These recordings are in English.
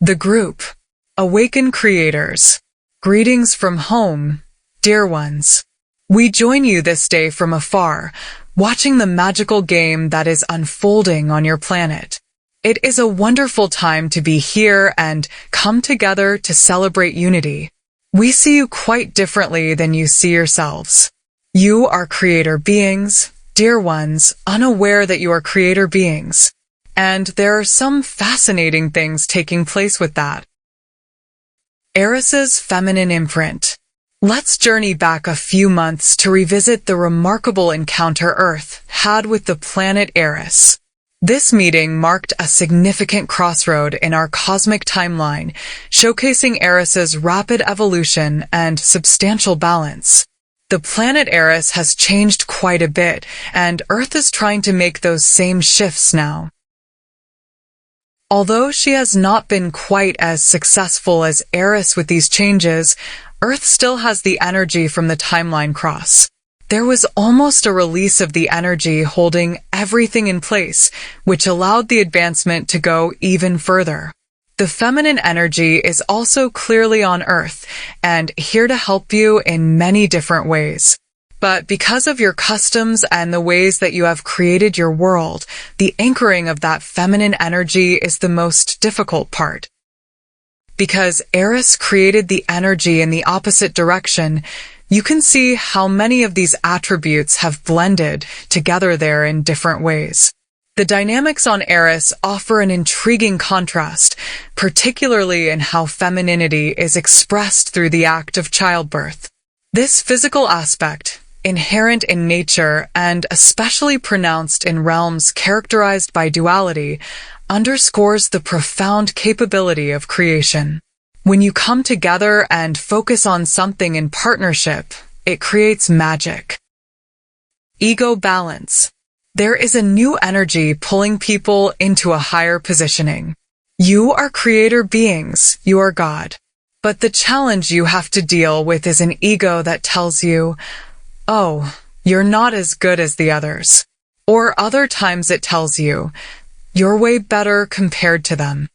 The group. Awaken creators. Greetings from home, dear ones. We join you this day from afar, watching the magical game that is unfolding on your planet. It is a wonderful time to be here and come together to celebrate unity. We see you quite differently than you see yourselves. You are creator beings, dear ones, unaware that you are creator beings. And there are some fascinating things taking place with that. Eris's feminine imprint. Let's journey back a few months to revisit the remarkable encounter Earth had with the planet Eris. This meeting marked a significant crossroad in our cosmic timeline, showcasing Eris's rapid evolution and substantial balance. The planet Eris has changed quite a bit, and Earth is trying to make those same shifts now. Although she has not been quite as successful as Eris with these changes, Earth still has the energy from the timeline cross. There was almost a release of the energy holding everything in place, which allowed the advancement to go even further. The feminine energy is also clearly on Earth and here to help you in many different ways. But because of your customs and the ways that you have created your world, the anchoring of that feminine energy is the most difficult part. Because Eris created the energy in the opposite direction, you can see how many of these attributes have blended together there in different ways. The dynamics on Eris offer an intriguing contrast, particularly in how femininity is expressed through the act of childbirth. This physical aspect, inherent in nature and especially pronounced in realms characterized by duality, underscores the profound capability of creation. When you come together and focus on something in partnership, it creates magic. Ego balance. There is a new energy pulling people into a higher positioning. You are creator beings, you are God. But the challenge you have to deal with is an ego that tells you, oh, you're not as good as the others. Or other times it tells you, you're way better compared to them.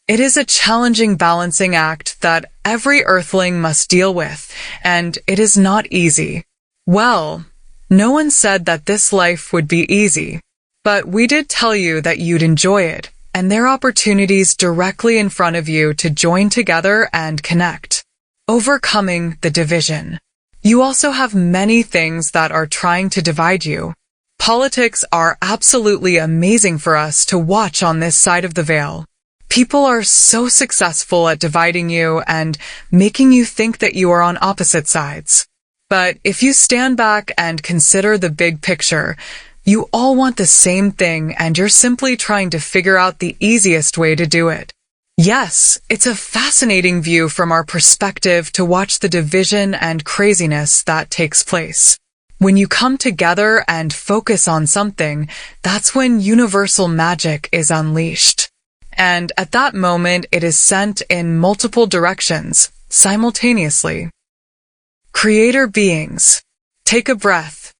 It is a challenging balancing act that every earthling must deal with, and it is not easy. Well, no one said that this life would be easy, but we did tell you that you'd enjoy it, and there are opportunities directly in front of you to join together and connect. Overcoming the division. You also have many things that are trying to divide you. Politics are absolutely amazing for us to watch on this side of the veil. People are so successful at dividing you and making you think that you are on opposite sides. But if you stand back and consider the big picture, you all want the same thing and you're simply trying to figure out the easiest way to do it. Yes, it's a fascinating view from our perspective to watch the division and craziness that takes place. When you come together and focus on something, that's when universal magic is unleashed. And at that moment, it is sent in multiple directions, simultaneously. Creator beings, take a breath.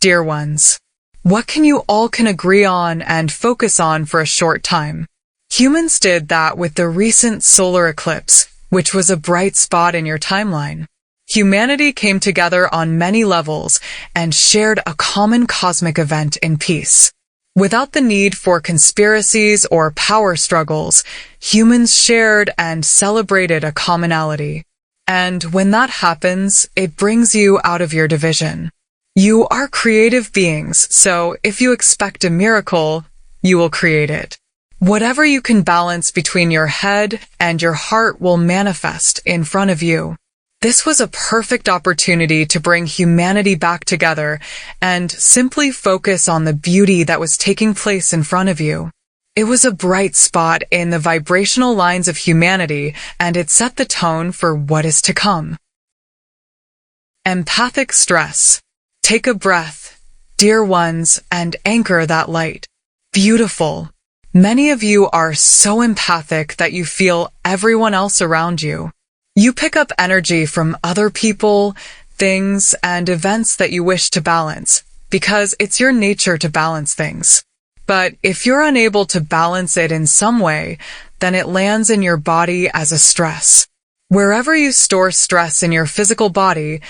Dear ones, what can you all agree on and focus on for a short time? Humans did that with the recent solar eclipse, which was a bright spot in your timeline. Humanity came together on many levels and shared a common cosmic event in peace. Without the need for conspiracies or power struggles, humans shared and celebrated a commonality. And when that happens, it brings you out of your division. You are creative beings, so if you expect a miracle, you will create it. Whatever you can balance between your head and your heart will manifest in front of you. This was a perfect opportunity to bring humanity back together and simply focus on the beauty that was taking place in front of you. It was a bright spot in the vibrational lines of humanity, and it set the tone for what is to come. Empathic stress. Take a breath, dear ones, and anchor that light. Beautiful. Many of you are so empathic that you feel everyone else around you. You pick up energy from other people, things, and events that you wish to balance, because it's your nature to balance things. But if you're unable to balance it in some way, then it lands in your body as a stress. Wherever you store stress in your physical body,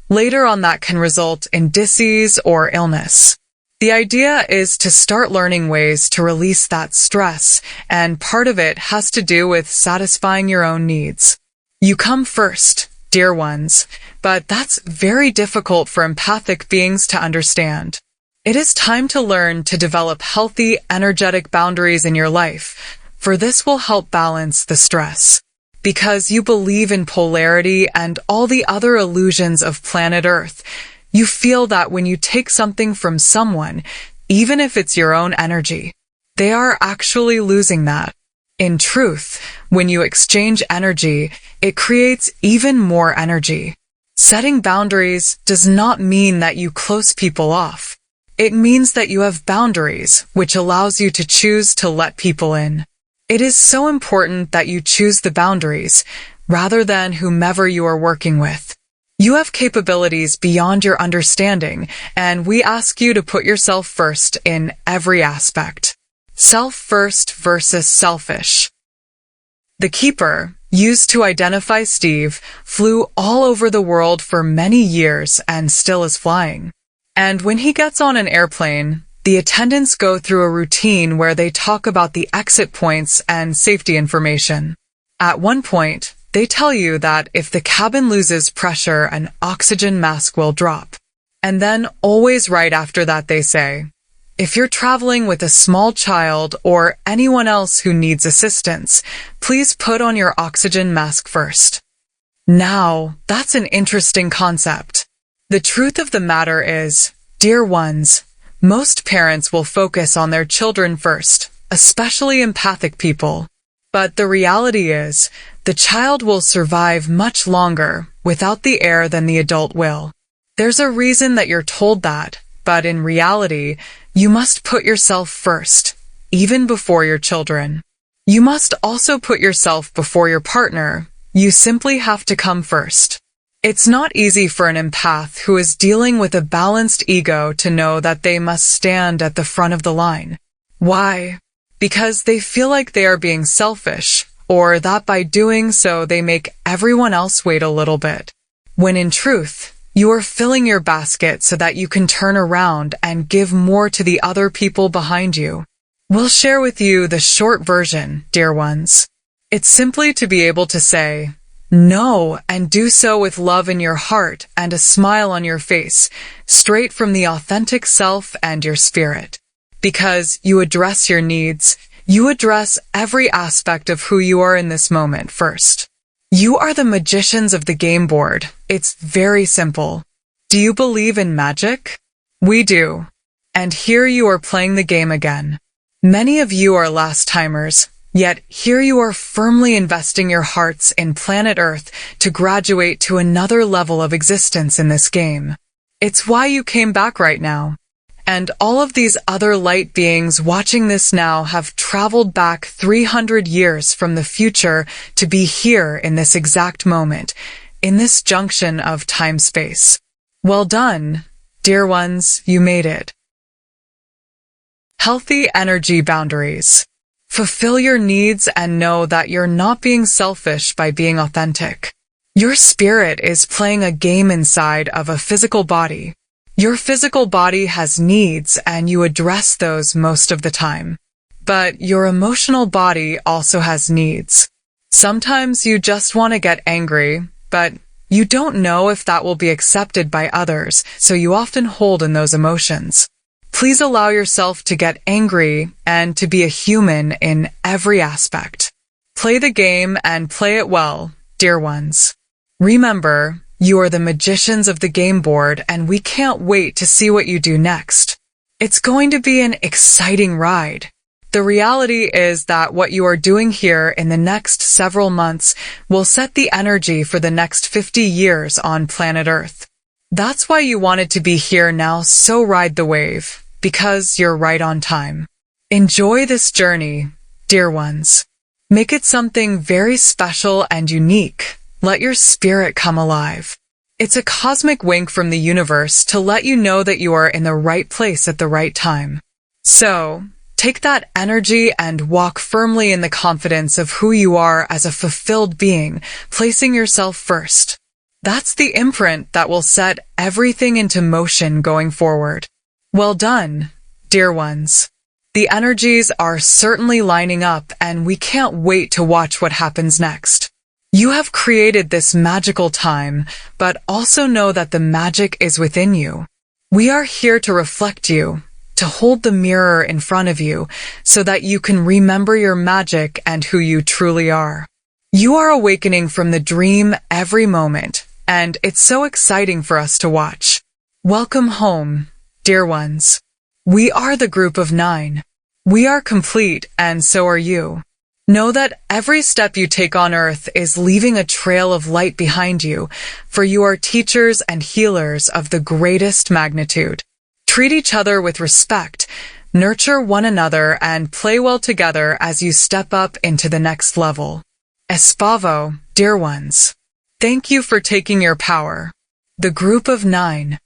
later on that can result in disease or illness. The idea is to start learning ways to release that stress, and part of it has to do with satisfying your own needs. You come first, dear ones, but that's very difficult for empathic beings to understand. It is time to learn to develop healthy, energetic boundaries in your life, for this will help balance the stress. Because you believe in polarity and all the other illusions of planet Earth, you feel that when you take something from someone, even if it's your own energy, they are actually losing that. In truth, when you exchange energy, it creates even more energy. Setting boundaries does not mean that you close people off. It means that you have boundaries, which allows you to choose to let people in. It is so important that you choose the boundaries, rather than whomever you are working with. You have capabilities beyond your understanding, and we ask you to put yourself first in every aspect. Self first versus selfish. The Keeper, used to identify Steve, flew all over the world for many years and still is flying. And when he gets on an airplane, the attendants go through a routine where they talk about the exit points and safety information. At one point, they tell you that if the cabin loses pressure, an oxygen mask will drop. And then always right after that they say, if you're traveling with a small child or anyone else who needs assistance, please put on your oxygen mask first. Now, that's an interesting concept. The truth of the matter is, dear ones, most parents will focus on their children first, especially empathic people. But the reality is, the child will survive much longer without the air than the adult will. There's a reason that you're told that, but in reality, you must put yourself first, even before your children. You must also put yourself before your partner. You simply have to come first. It's not easy for an empath who is dealing with a balanced ego to know that they must stand at the front of the line. Why? Because they feel like they are being selfish, or that by doing so they make everyone else wait a little bit. When in truth, you are filling your basket so that you can turn around and give more to the other people behind you. We'll share with you the short version, dear ones. It's simply to be able to say no, and do so with love in your heart and a smile on your face, straight from the authentic self and your spirit. Because you address your needs, you address every aspect of who you are in this moment first. You are the magicians of the game board. It's very simple. Do you believe in magic? We do. And here you are playing the game again. Many of you are last-timers, yet here you are firmly investing your hearts in planet Earth to graduate to another level of existence in this game. It's why you came back right now. And all of these other light beings watching this now have traveled back 300 years from the future to be here in this exact moment, in this junction of time-space. Well done, dear ones, you made it. Healthy energy boundaries. Fulfill your needs and know that you're not being selfish by being authentic. Your spirit is playing a game inside of a physical body. Your physical body has needs and you address those most of the time. But your emotional body also has needs. Sometimes you just want to get angry, but you don't know if that will be accepted by others, so you often hold in those emotions. Please allow yourself to get angry and to be a human in every aspect. Play the game and play it well, dear ones. Remember, you are the magicians of the game board, and we can't wait to see what you do next. It's going to be an exciting ride. The reality is that what you are doing here in the next several months will set the energy for the next 50 years on planet Earth. That's why you wanted to be here now, so ride the wave, because you're right on time. Enjoy this journey, dear ones. Make it something very special and unique. Let your spirit come alive. It's a cosmic wink from the universe to let you know that you are in the right place at the right time. So, Take that energy and walk firmly in the confidence of who you are as a fulfilled being, placing yourself first. That's the imprint that will set everything into motion going forward. Well done, dear ones. The energies are certainly lining up, and we can't wait to watch what happens next. You have created this magical time, but also know that the magic is within you. We are here to reflect you, to hold the mirror in front of you, so that you can remember your magic and who you truly are. You are awakening from the dream every moment, and it's so exciting for us to watch. Welcome home, dear ones. We are the group of 9. We are complete, and so are you. Know that every step you take on Earth is leaving a trail of light behind you, for you are teachers and healers of the greatest magnitude. Treat each other with respect, nurture one another, and play well together as you step up into the next level. Espavo, dear ones. Thank you for taking your power. The group of 9.